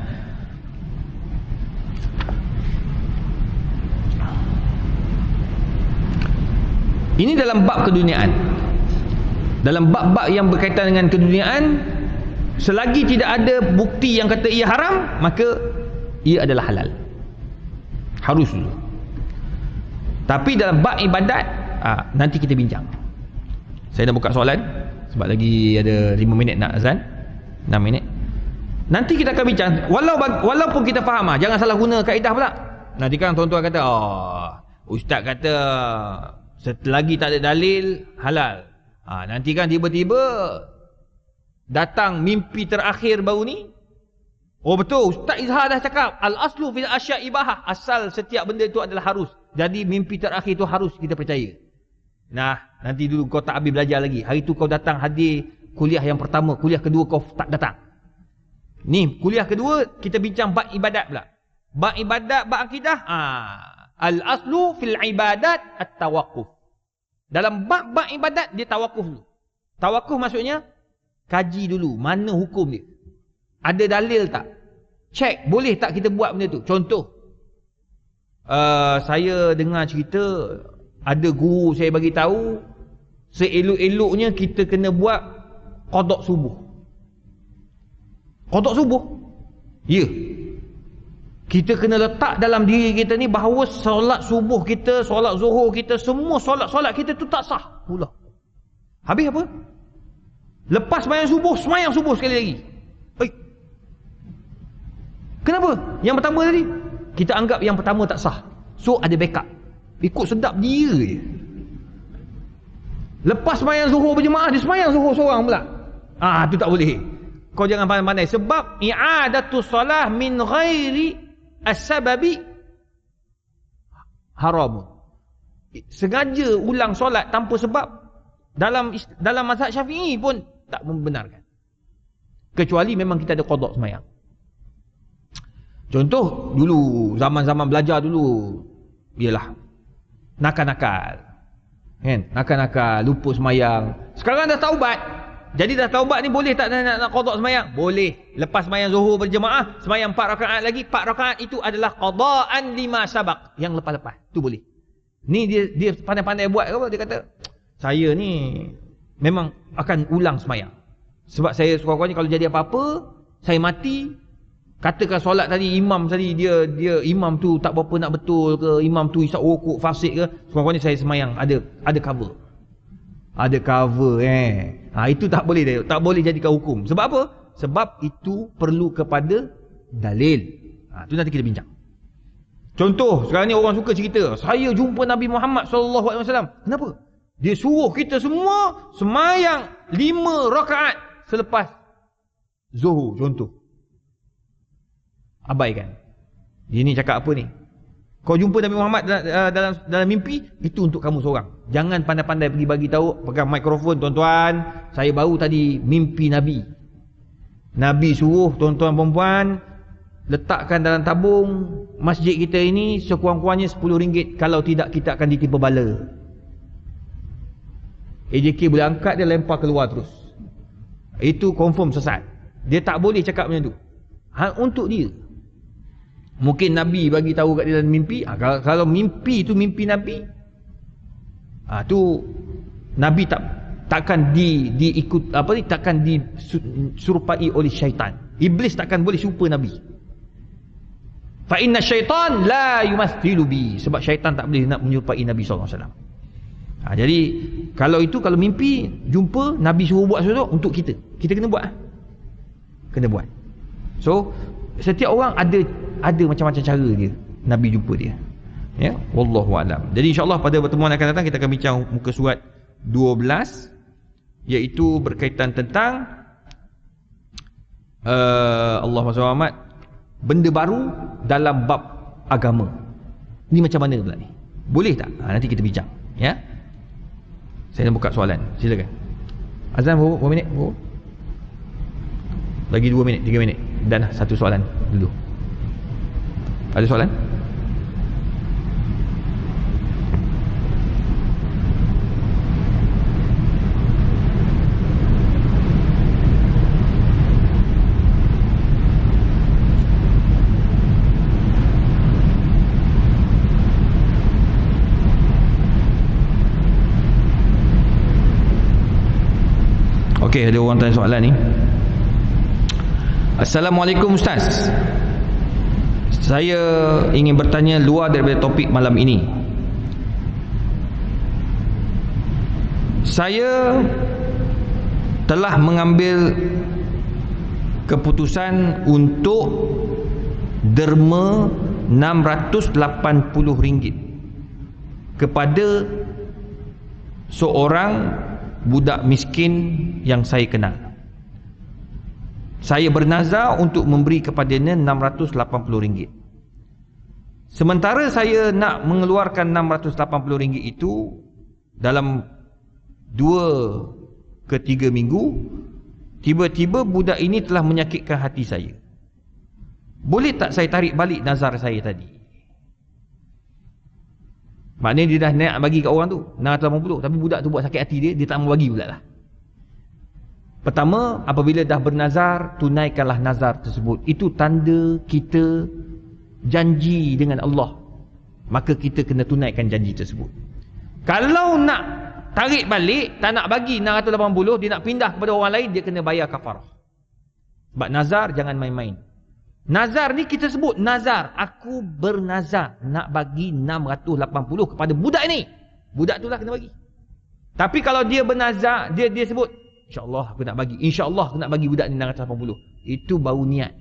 Ini dalam bab keduniaan. Dalam bab-bab yang berkaitan dengan keduniaan, selagi tidak ada bukti yang kata ia haram, maka ia adalah halal. Harus dulu. Tapi dalam bab ibadat, nanti kita bincang. Saya nak buka soalan sebab lagi ada 5 minit nak azan, 6 minit. Nanti kita akan bincang. Walaupun kita faham, jangan salah guna kaedah pula. Nanti kan tuan-tuan kata, ustaz kata selagi tak ada dalil halal. Nanti kan tiba-tiba datang mimpi terakhir baru ni. Oh betul, Ustaz Izhar dah cakap al-aslu fil asya' ibahah. Asal setiap benda itu adalah harus. Jadi mimpi terakhir itu harus kita percaya. Nah, nanti dulu kau tak habis belajar lagi. Hari tu kau datang hadir kuliah yang pertama, kuliah kedua kau tak datang. Ni kuliah kedua kita bincang bab ibadat pula. Bab ibadat, bab akidah. Al-aslu fil ibadat at-tawaqquf. Dalam bab ibadat dia tawakuf dulu. Tawakuf maksudnya kaji dulu mana hukum dia. Ada dalil tak? Cek boleh tak kita buat benda tu. Contoh, saya dengar cerita ada guru saya bagi tahu seelok-eloknya kita kena buat qada subuh. Qada subuh? Ya. Kita kena letak dalam diri kita ni bahawa solat subuh kita, solat zuhur kita, semua solat-solat kita tu tak sah pula. Habis apa? Lepas sembahyang subuh sekali lagi. Kenapa? Yang pertama tadi kita anggap yang pertama tak sah. So ada backup. Ikut sedap dia je. Lepas sembahyang zuhur berjemaah, dia sembahyang zuhur seorang pula. Tu tak boleh. Kau jangan pandai-pandai sebab i'adatus solah min ghairi as-sababi haram. Sengaja ulang solat tanpa sebab dalam mazhab Syafi'i pun tak membenarkan. Kecuali memang kita ada qada sembahyang. Contoh dulu zaman-zaman belajar dulu ialah nakal-nakal. Kan? Nakal-nakal, lupa sembahyang. Sekarang dah taubat. Jadi dah taubat ni boleh tak nak qada sembahyang? Boleh. Lepas sembahyang zuhur berjemaah, sembahyang 4 rakaat lagi, 4 rakaat itu adalah qadaan lima sabaq, yang lepas-lepas. Tu boleh. Ni dia pandai-pandai buat apa? Dia kata, saya ni memang akan ulang sembahyang. Sebab saya sekurang-kurangnya kalau jadi apa-apa, saya mati, katakan solat tadi imam tadi dia imam tu tak berapa nak betul ke, imam tu isap rokok fasik ke, sekurang-kurangnya saya sembahyang ada cover. Ada cover itu tak boleh dia. Tak boleh jadikan hukum. Sebab apa? Sebab itu perlu kepada dalil. Itu nanti kita bincang. Contoh, sekarang ni orang suka cerita, saya jumpa Nabi Muhammad SAW. Kenapa? Dia suruh kita semua sembahyang 5 rakaat selepas zuhur, contoh. Abaikan. Dia ni cakap apa ni? Kau jumpa Nabi Muhammad dalam mimpi, itu untuk kamu seorang. Jangan pandai-pandai pergi bagi tahu, pegang mikrofon, tuan-tuan, saya baru tadi mimpi Nabi. Nabi suruh tuan-tuan perempuan letakkan dalam tabung masjid kita ini sekurang-kurangnya RM10. Kalau tidak, kita akan ditimpa bala. AJK boleh angkat, dia lempar keluar terus. Itu confirm sesat. Dia tak boleh cakap macam tu. Untuk dia. Mungkin Nabi bagi tahu kat dia dalam mimpi. Kalau mimpi itu mimpi Nabi, tu Nabi takkan diikut takkan disurupai oleh syaitan. Iblis takkan boleh serupa Nabi. Fa inna syaitan la yumathilu bi, sebab syaitan tak boleh nak menyerupai Nabi SAW. Jadi kalau mimpi jumpa Nabi suruh buat sesuatu untuk kita kena buat. Kena buat. So setiap orang ada macam-macam cara dia Nabi jumpa dia. Ya, wallahu alam. Jadi insya-Allah pada pertemuan akan datang kita akan bincang muka surat 12, iaitu berkaitan tentang Allahumma salli Muhammad, benda baru dalam bab agama. Ni macam mana pula ni? Boleh tak? Nanti kita bincang, ya. Saya nak buka soalan. Silakan. Azan berapa minit? Lagi 2 minit, 3 minit. Dan satu soalan dulu. Ada soalan? Okey, ada orang tanya soalan ni. Assalamualaikum Ustaz. Saya ingin bertanya luar daripada topik malam ini. Saya telah mengambil keputusan untuk derma RM680 kepada seorang budak miskin yang saya kenal. Saya bernazar untuk memberi kepadanya RM680. Sementara saya nak mengeluarkan RM680 itu dalam 2 ke 3 minggu, tiba-tiba budak ini telah menyakitkan hati saya. Boleh tak saya tarik balik nazar saya tadi? Maknanya dia dah nak bagi kat orang tu RM680, tapi budak tu buat sakit hati dia tak mau bagi pula lah. Pertama, apabila dah bernazar, tunaikanlah nazar tersebut. Itu tanda kita janji dengan Allah. Maka kita kena tunaikan janji tersebut. Kalau nak tarik balik, tak nak bagi RM680, dia nak pindah kepada orang lain, dia kena bayar kafarah. Sebab nazar jangan main-main. Nazar ni kita sebut nazar. Aku bernazar nak bagi RM680 kepada budak ni. Budak tu lah kena bagi. Tapi kalau dia bernazar, dia sebut, InsyaAllah aku nak bagi. InsyaAllah aku nak bagi budak ni RM680. Itu baru niat.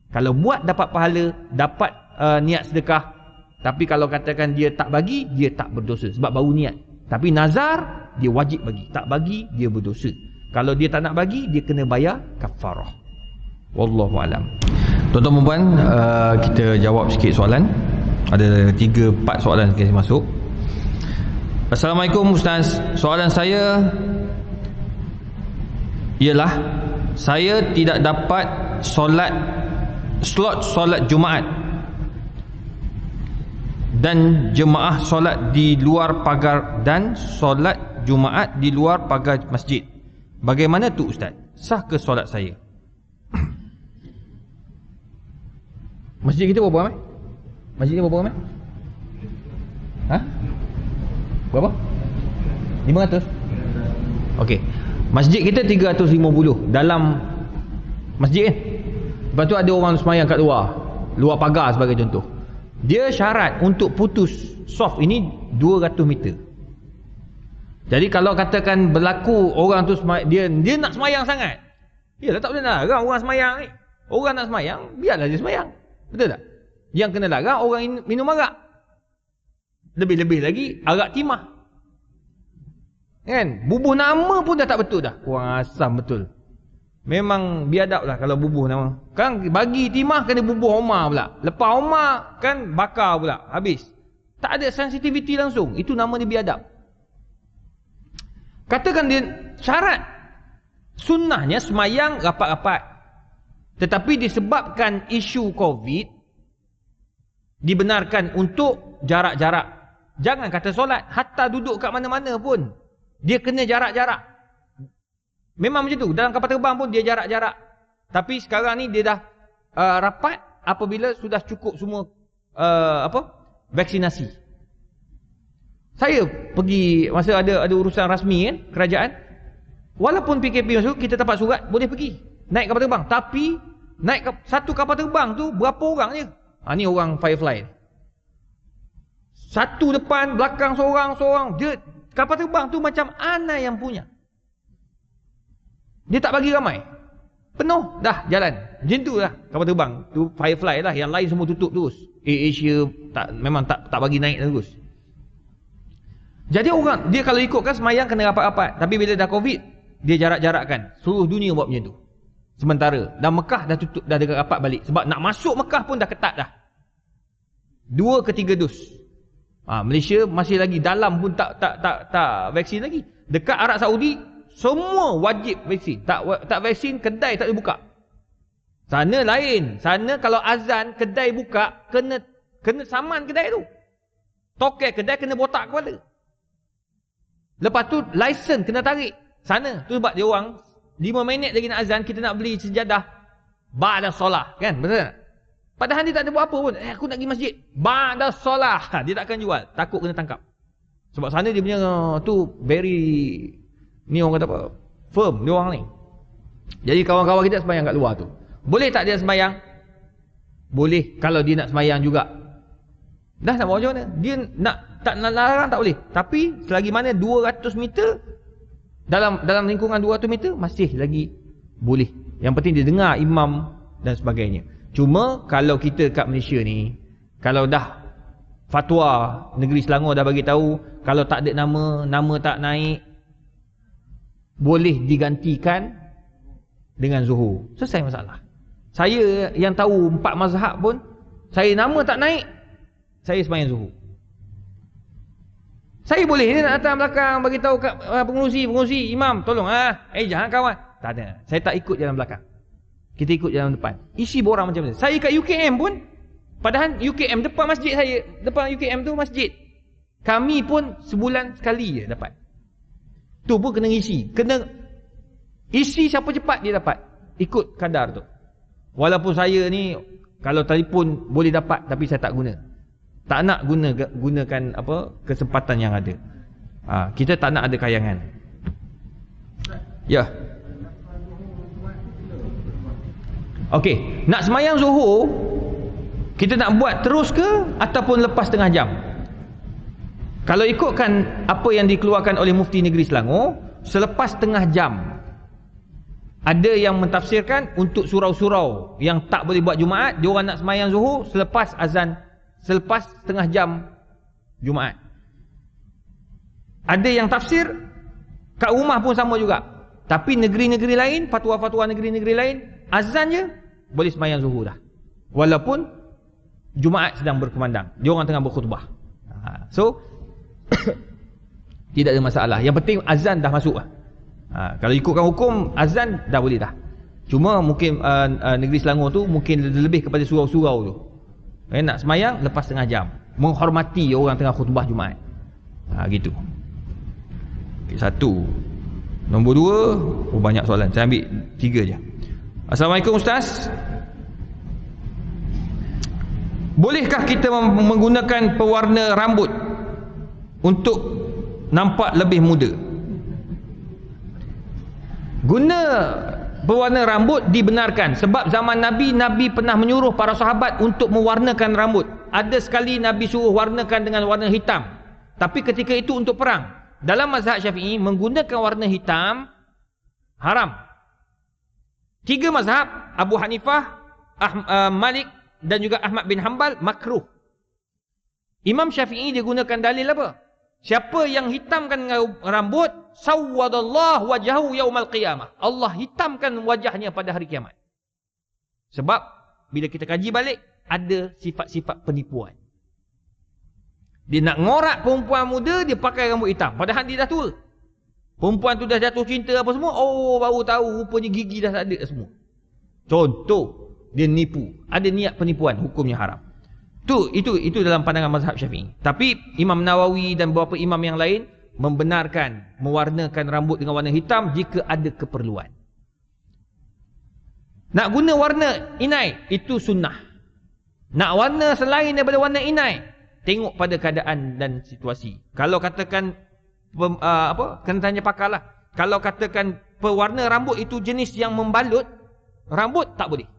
Kalau buat dapat pahala, dapat niat sedekah. Tapi kalau katakan dia tak bagi, dia tak berdosa. Sebab baru niat. Tapi nazar, dia wajib bagi. Tak bagi, dia berdosa. Kalau dia tak nak bagi, dia kena bayar kafarah. Wallahualam. Tuan-tuan dan puan, kita jawab sikit soalan. Ada 3-4 soalan yang masuk. Assalamualaikum Ustaz. Soalan saya ialah, saya tidak dapat slot solat Jumaat dan jemaah solat di luar pagar masjid. Bagaimana tu Ustaz? Sah ke solat saya? Masjid kita berapa ramai? Masjid kita berapa ramai? Berapa? 500? Okey. Masjid kita 350 dalam masjid kan. Lepas tu ada orang semayang kat luar pagar sebagai contoh. Dia syarat untuk putus soft ini 200 meter. Jadi kalau katakan berlaku orang tu dia nak semayang sangat, yalah tak boleh larang orang semayang ni. Orang nak semayang, biarlah dia semayang. Betul tak? Yang kena larang orang minum arak. Lebih-lebih lagi arak timah. Kan? Bubuh nama pun dah tak betul dah. Kurang asam betul. Memang biadab lah kalau bubuh nama. Kan bagi timah kena bubuh Omar pula. Lepas Omar kan bakar pula. Habis. Tak ada sensitivity langsung. Itu nama dia biadab. Katakan dia syarat. Sunnahnya semayang rapat-rapat. Tetapi disebabkan isu COVID, dibenarkan untuk jarak-jarak. Jangan kata solat. Hatta duduk kat mana-mana pun, dia kena jarak-jarak. Memang macam tu. Dalam kapal terbang pun dia jarak-jarak. Tapi sekarang ni dia dah rapat apabila sudah cukup semua vaksinasi. Saya pergi masa ada urusan rasmi kan, kerajaan. Walaupun PKP masuk, kita dapat surat boleh pergi naik kapal terbang. Tapi naik satu kapal terbang tu berapa orang je? Ni orang Firefly. Satu depan, belakang seorang. Dia kapal terbang tu macam ana yang punya. Dia tak bagi ramai. Penuh dah jalan. Macam tu lah kapal terbang. Tu Firefly lah. Yang lain semua tutup terus. Asia memang tak bagi naik terus. Jadi orang, dia kalau ikutkan semayang kena rapat-rapat. Tapi bila dah COVID, dia jarak-jarakkan. Seluruh dunia buat macam tu. Sementara. Dan Mekah dah tutup, dah dekat rapat balik. Sebab nak masuk Mekah pun dah ketat dah. 2 ke 3 dos. Malaysia masih lagi dalam pun tak vaksin lagi. Dekat Arab Saudi, semua wajib vaksin. Tak vaksin, kedai tak boleh buka. Sana lain. Sana kalau azan, kedai buka, kena saman kedai tu. Tokai kedai kena botak kepala. Lepas tu, lesen kena tarik. Sana. Tu sebab dia orang, 5 minit lagi nak azan, kita nak beli sejadah. Ba'da solah. Kan? Betul tak? Padahal dia tak ada buat apa pun. Aku nak pergi masjid. Ba'da solah. Dia takkan jual. Takut kena tangkap. Sebab sana dia punya tu very... Ni orang kata apa? Firm dia orang ni. Jadi kawan-kawan kita sembahyang kat luar tu. Boleh tak dia sembahyang? Boleh kalau dia nak sembahyang juga. Dah nak buat macam mana? Dia nak larang tak boleh. Tapi selagi mana 200 meter dalam lingkungan 200 meter masih lagi boleh. Yang penting dia dengar imam dan sebagainya. Cuma kalau kita kat Malaysia ni, kalau dah fatwa negeri Selangor dah bagi tahu kalau tak ada nama tak naik, boleh digantikan dengan zuhur. Selesai masalah. Saya yang tahu 4 mazhab pun, saya nama tak naik, saya sembahyang zuhur. Saya boleh ni nak datang belakang bagi tahu kat pengurusi imam, tolong jangan kawan. Tak ada. Saya tak ikut jalan belakang. Kita ikut jalan depan. Isi borang macam mana? Saya kat UKM pun, padahal UKM depan masjid saya, depan UKM tu masjid. Kami pun sebulan sekali je dapat. Tu pun kena isi. Kena isi siapa cepat dia dapat. Ikut kadar tu. Walaupun saya ni kalau telefon boleh dapat, tapi saya tak guna. Tak nak gunakan kesempatan yang ada. Kita tak nak ada kayangan. Ya. Okey, nak semayang zuhur, kita nak buat terus ke ataupun lepas setengah jam? Kalau ikutkan apa yang dikeluarkan oleh Mufti Negeri Selangor, selepas setengah jam. Ada yang mentafsirkan untuk surau-surau yang tak boleh buat Jumaat, dia orang nak semayang zuhur selepas azan, selepas setengah jam Jumaat. Ada yang tafsir kat rumah pun sama juga. Tapi negeri-negeri lain, fatwa-fatwa negeri-negeri lain, azan je boleh semayang zuhur dah. Walaupun Jumaat sedang berkumandang, dia orang tengah berkhutbah. So tidak ada masalah. Yang penting azan dah masuk lah. Kalau ikutkan hukum, azan dah boleh dah. Cuma mungkin negeri Selangor tu mungkin lebih kepada surau-surau tu. Nak semayang lepas setengah jam, menghormati orang tengah khutbah Jumaat. Gitu. Okay, 1. Nombor 2, banyak soalan. Saya ambil 3 je. Assalamualaikum Ustaz. Bolehkah kita menggunakan pewarna rambut untuk nampak lebih muda? Guna pewarna rambut dibenarkan. Sebab zaman Nabi pernah menyuruh para sahabat untuk mewarnakan rambut. Ada sekali Nabi suruh warnakan dengan warna hitam. Tapi ketika itu untuk perang. Dalam mazhab Syafi'i, menggunakan warna hitam haram. 3 mazhab, Abu Hanifah, Malik dan juga Ahmad bin Hanbal, makruh. Imam Syafi'i dia gunakan dalil apa? Siapa yang hitamkan rambut, sawwadallahu wajhahu yaumal qiyamah. Allah hitamkan wajahnya pada hari kiamat. Sebab bila kita kaji balik, ada sifat-sifat penipuan. Dia nak ngorak perempuan muda, dia pakai rambut hitam. Padahal dia dah tua. Perempuan tu dah jatuh cinta apa semua, oh baru tahu rupanya gigi dah tak ada semua. Contoh, dia nipu. Ada niat penipuan, hukumnya haram. Itu dalam pandangan mazhab Syafi'i. Tapi Imam Nawawi dan beberapa imam yang lain membenarkan mewarnakan rambut dengan warna hitam jika ada keperluan. Nak guna warna inai, itu sunnah. Nak warna selain daripada warna inai, tengok pada keadaan dan situasi. Kalau katakan kena tanya pakar lah. Kalau katakan pewarna rambut itu jenis yang membalut rambut, tak boleh.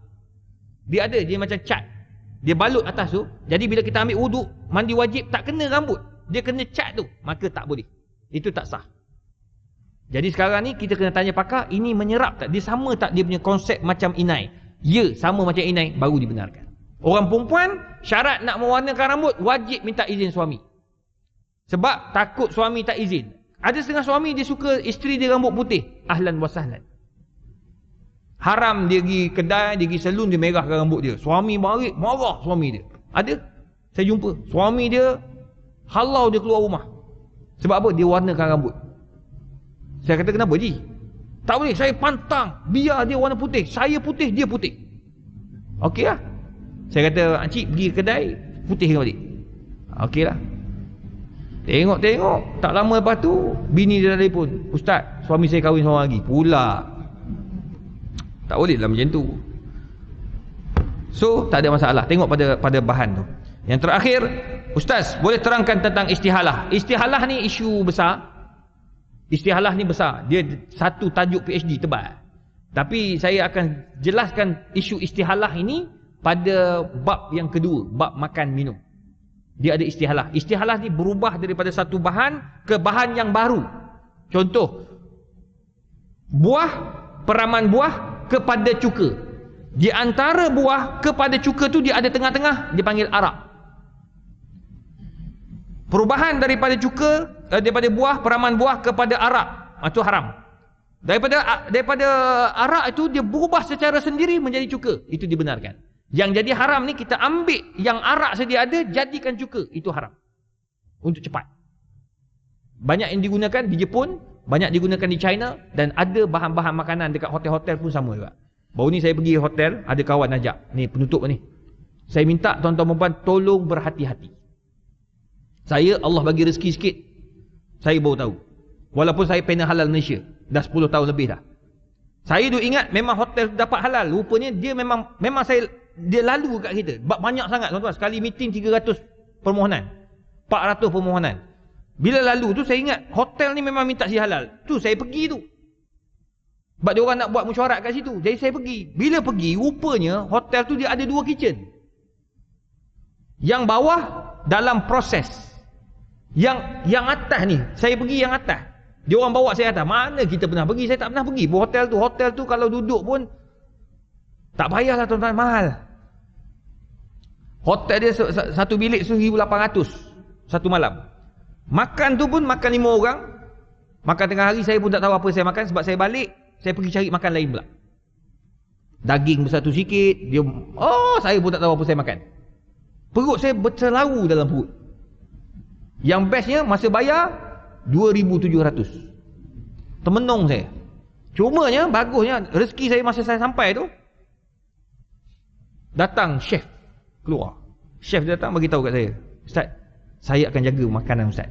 Dia macam cat. Dia balut atas tu. Jadi bila kita ambil wuduk, mandi wajib, tak kena rambut, dia kena cat tu, maka tak boleh. Itu tak sah. Jadi sekarang ni kita kena tanya pakar, ini menyerap tak? Dia sama tak dia punya konsep macam inai? Ya, sama macam inai, baru dibenarkan. Orang perempuan, syarat nak mewarnakan rambut, wajib minta izin suami. Sebab takut suami tak izin. Ada setengah suami dia suka isteri dia rambut putih. Ahlan wa sahlan. Haram dia pergi kedai, dia pergi salon, dia merahkan rambut dia. Suami marah suami dia. Ada. Saya jumpa. Suami dia halau dia keluar rumah. Sebab apa? Dia warnakan rambut. Saya kata, kenapa Ji? Tak boleh, saya pantang. Biar dia warna putih. Saya putih, dia putih. Okey lah. Saya kata, Encik pergi kedai, putih balik. Okey lah. Tengok. Tak lama lepas tu, bini dia dah telefon. Ustaz, suami saya kahwin seorang lagi. Pula. Tak boleh lah macam tu. So, tak ada masalah. Tengok pada bahan tu. Yang terakhir, Ustaz, boleh terangkan tentang istihalah. Istihalah ni isu besar. Istihalah ni besar. Dia satu tajuk PhD tebal. Tapi saya akan jelaskan isu istihalah ini pada bab yang kedua, bab makan minum. Dia ada istihalah. Istihalah ni berubah daripada satu bahan ke bahan yang baru. Contoh, buah, peraman buah kepada cuka. Di antara buah kepada cuka tu dia ada tengah-tengah, dipanggil arak. Perubahan daripada cuka, daripada buah, peraman buah kepada arak, itu haram. Daripada arak itu dia berubah secara sendiri menjadi cuka, itu dibenarkan. Yang jadi haram ni kita ambil yang arak sedia ada, jadikan cuka, itu haram. Untuk cepat. Banyak yang digunakan di Jepun, banyak digunakan di China, dan ada bahan-bahan makanan dekat hotel-hotel pun sama juga. Baru ni saya pergi hotel, ada kawan ajak, ni penutup ni. Saya minta tuan-tuan perempuan tolong berhati-hati. Saya Allah bagi rezeki sikit, saya baru tahu. Walaupun saya panel halal Malaysia, dah 10 tahun lebih dah. Saya duk ingat memang hotel dapat halal. Rupanya dia memang dia lalu kat kita. Banyak sangat tuan-tuan. Sekali meeting 300 permohonan, 400 permohonan. Bila lalu tu saya ingat hotel ni memang minta si halal. Tu saya pergi tu. Sebab dia orang nak buat mesyuarat kat situ. Jadi saya pergi. Bila pergi, rupanya hotel tu dia ada 2 kitchen. Yang bawah dalam proses. Yang atas ni, saya pergi yang atas. Dia orang bawa saya atas. Mana kita pernah pergi? Saya tak pernah pergi. Hotel tu kalau duduk pun tak payahlah tuan-tuan, mahal. Hotel dia satu bilik $1,800 satu malam. Makan tu pun makan 5 orang. Makan tengah hari saya pun tak tahu apa saya makan. Sebab saya balik, saya pergi cari makan lain pula. Daging bersatu sikit. Saya pun tak tahu apa saya makan. Perut saya berterlalu dalam perut. Yang bestnya masa bayar $2,700. Termenung saya. Cumanya bagusnya rezeki saya masa saya sampai tu, datang chef keluar. Chef datang bagi tahu kat saya, Ustaz, saya akan jaga makanan Ustaz.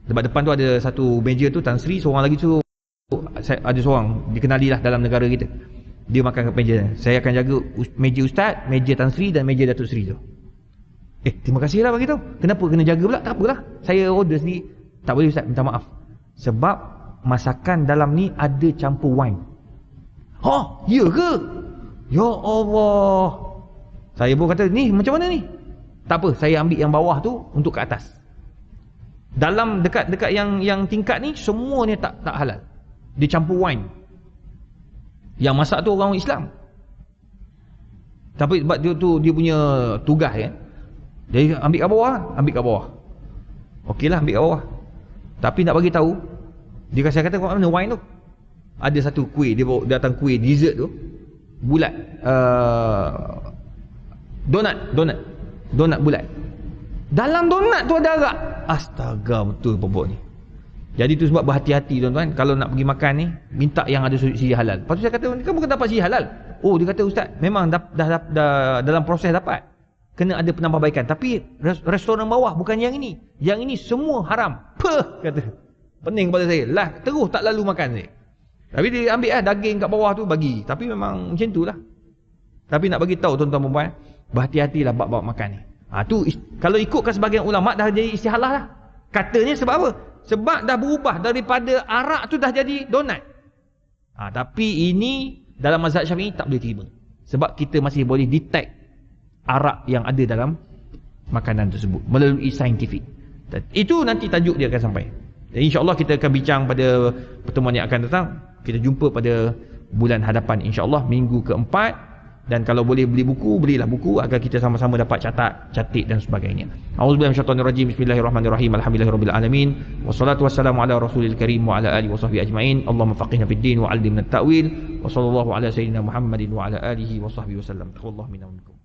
Sebab depan tu ada satu meja tu Tan Sri, seorang lagi tu ada seorang dikenali lah dalam negara kita. Dia makan kat meja. Saya akan jaga meja Ustaz, meja Tan Sri dan meja Datuk Sri tu. Terima kasih lah bagi tahu. Kenapa kena jaga pula? Tak apalah. Saya order sendiri. Tak boleh Ustaz, minta maaf. Sebab masakan dalam ni ada campur wine. Ya ke? Ya Allah. Saya pun kata, ni macam mana ni? Tak apa, saya ambil yang bawah tu untuk ke atas. Dalam dekat yang tingkat ni semuanya tak halal. Dia campur wine. Yang masak tu orang Islam. Tapi sebab dia punya tugas kan. Jadi ambil kat bawah. Okeylah ambil kat bawah. Tapi nak bagi tahu, Dia kata kat mana wine tu? Ada satu kuih, dia bawa datang kuih dessert tu. Bulat. Donat bulat. Dalam donat tu ada arak. Astaga, betul pokok ni. Jadi tu sebab berhati-hati tuan-tuan, kalau nak pergi makan ni, minta yang ada siri halal. Lepas tu saya kata, kamu bukan dapat siri halal? Oh, dia kata, ustaz, memang dah dalam proses dapat. Kena ada penambahbaikan. Tapi restoran bawah bukan yang ini. Yang ini semua haram. Kata. Pening pada saya. Lah, terus tak lalu makan saya. Tapi dia ambil daging kat bawah tu bagi. Tapi memang macam tu lah. Tapi nak bagi tahu tuan-tuan perempuan, berhati-hatilah bab-bab makan ni. Tu kalau ikutkan sebagian ulama dah jadi istihalah lah. Katanya sebab apa? Sebab dah berubah daripada arak tu dah jadi donat. Tapi ini dalam mazhab Syafi'i tak boleh terima. Sebab kita masih boleh detect arak yang ada dalam makanan tersebut melalui saintifik. Itu nanti tajuk dia akan sampai. Dan insya-Allah kita akan bincang pada pertemuan yang akan datang. Kita jumpa pada bulan hadapan insya-Allah minggu keempat. Dan kalau boleh beli buku, belilah buku agar kita sama-sama dapat catik dan sebagainya. A'udzubillahi minasyaitonirrajim. Bismillahirrahmanirrahim. Alhamdulillahirabbil alamin. Wassalatu wassalamu ala rasulil karim wa ala alihi washabbihi ajmain. Allahumma faqihna fid din wa 'allimna at-ta'wil. Wa sallallahu ala sayyidina Muhammadin wa ala alihi washabbihi wasallam. Wallahu minna wa minkum.